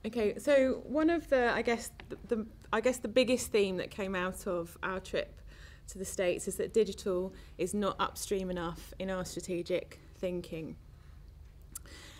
Okay, so one of the, I guess the biggest theme that came out of our trip to the States is that digital is not upstream enough in our strategic thinking.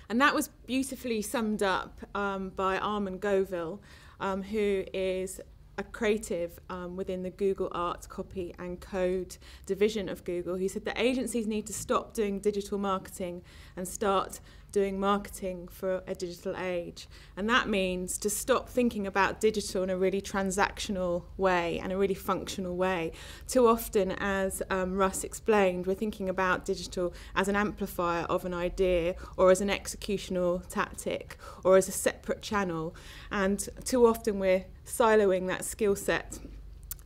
And that was beautifully summed up by Armand Govil, who is a creative within the Google Art, Copy and Code division of Google. He said that agencies need to stop doing digital marketing and start doing marketing for a digital age. And that means to stop thinking about digital in a really transactional way and a really functional way. Too often, as Russ explained, we're thinking about digital as an amplifier of an idea or as an executional tactic or as a separate channel. And too often we're siloing that skill set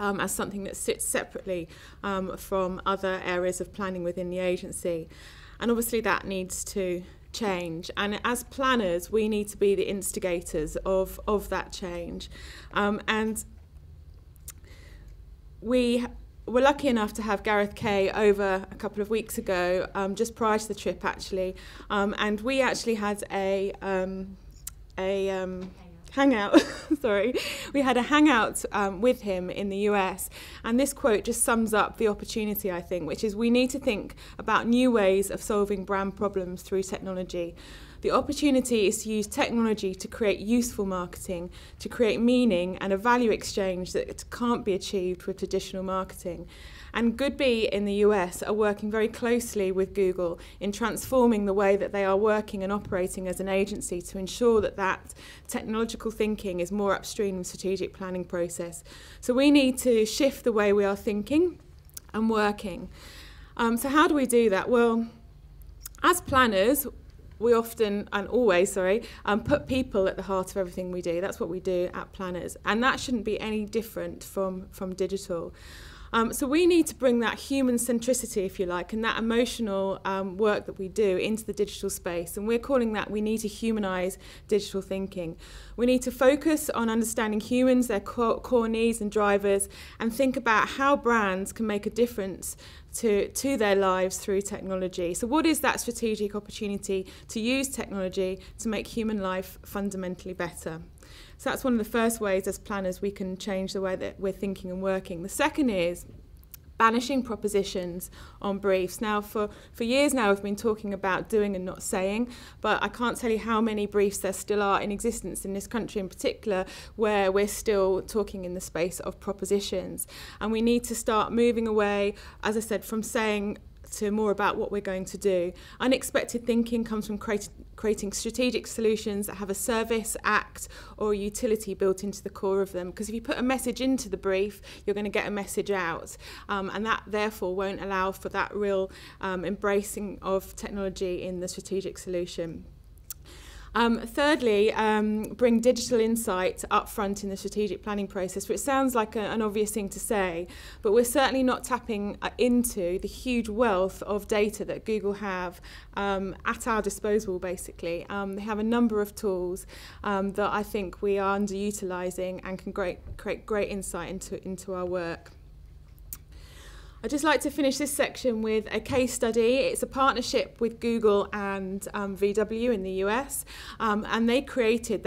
as something that sits separately from other areas of planning within the agency. And obviously that needs to change, and as planners we need to be the instigators of that change, and we were lucky enough to have Gareth Kay over a couple of weeks ago, just prior to the trip actually, and we actually had a hangout. Sorry, we had a hangout with him in the US, and this quote just sums up the opportunity, I think, which is we need to think about new ways of solving brand problems through technology. The opportunity is to use technology to create useful marketing, to create meaning and a value exchange that can't be achieved with traditional marketing. And Goodby in the US are working very closely with Google in transforming the way that they are working and operating as an agency to ensure that that technological thinking is more upstream in the strategic planning process. So we need to shift the way we are thinking and working. So how do we do that? Well, as planners, we often, and always, put people at the heart of everything we do. That's what we do at Planners. And that shouldn't be any different from digital. So we need to bring that human centricity, if you like, and that emotional work that we do into the digital space. And we're calling that, we need to humanize digital thinking. We need to focus on understanding humans, their core needs and drivers, and think about how brands can make a difference to their lives through technology. So what is that strategic opportunity to use technology to make human life fundamentally better? So that's one of the first ways as planners we can change the way that we're thinking and working. The second is banishing propositions on briefs. Now, for years now, we've been talking about doing and not saying, but I can't tell you how many briefs there still are in existence in this country in particular where we're still talking in the space of propositions. And we need to start moving away, as I said, from saying to more about what we're going to do. Unexpected thinking comes from creating strategic solutions that have a service, act, or utility built into the core of them. Because if you put a message into the brief, you're going to get a message out. And that, therefore, won't allow for that real embracing of technology in the strategic solution. Thirdly, bring digital insight up front in the strategic planning process, which sounds like an obvious thing to say, but we're certainly not tapping into the huge wealth of data that Google have at our disposal, basically. They have a number of tools that I think we are underutilising and can create great insight into our work. I'd just like to finish this section with a case study. It's a partnership with Google and VW in the US, and they co-created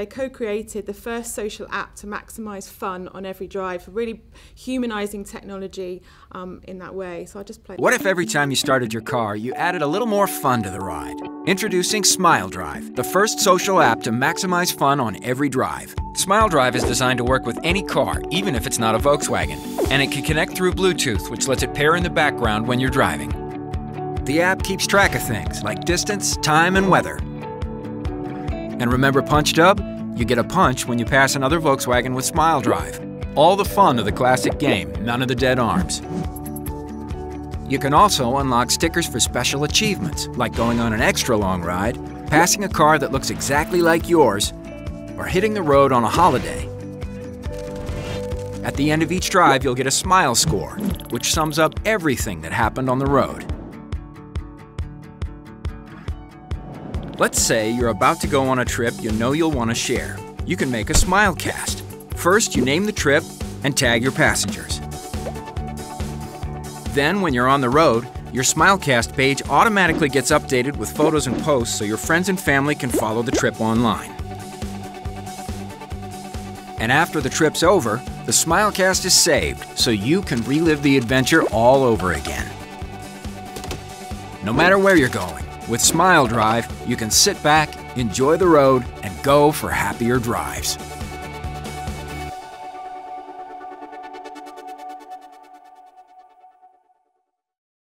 the first social app to maximise fun on every drive, really humanising technology in that way. So I'll just play. What if every time you started your car, you added a little more fun to the ride? Introducing Smile Drive, the first social app to maximise fun on every drive. Smile Drive is designed to work with any car, even if it's not a Volkswagen. And it can connect through Bluetooth, which lets it pair in the background when you're driving. The app keeps track of things like distance, time, and weather. And remember Punch Dub? You get a punch when you pass another Volkswagen with Smile Drive. All the fun of the classic game, none of the dead arms. You can also unlock stickers for special achievements, like going on an extra long ride, passing a car that looks exactly like yours, or hitting the road on a holiday. At the end of each drive, you'll get a smile score, which sums up everything that happened on the road. Let's say you're about to go on a trip you know you'll want to share. You can make a smile cast. First, you name the trip and tag your passengers. Then, when you're on the road, your Smilecast page automatically gets updated with photos and posts so your friends and family can follow the trip online. And after the trip's over, the Smilecast is saved so you can relive the adventure all over again. No matter where you're going, with Smile Drive, you can sit back, enjoy the road, and go for happier drives.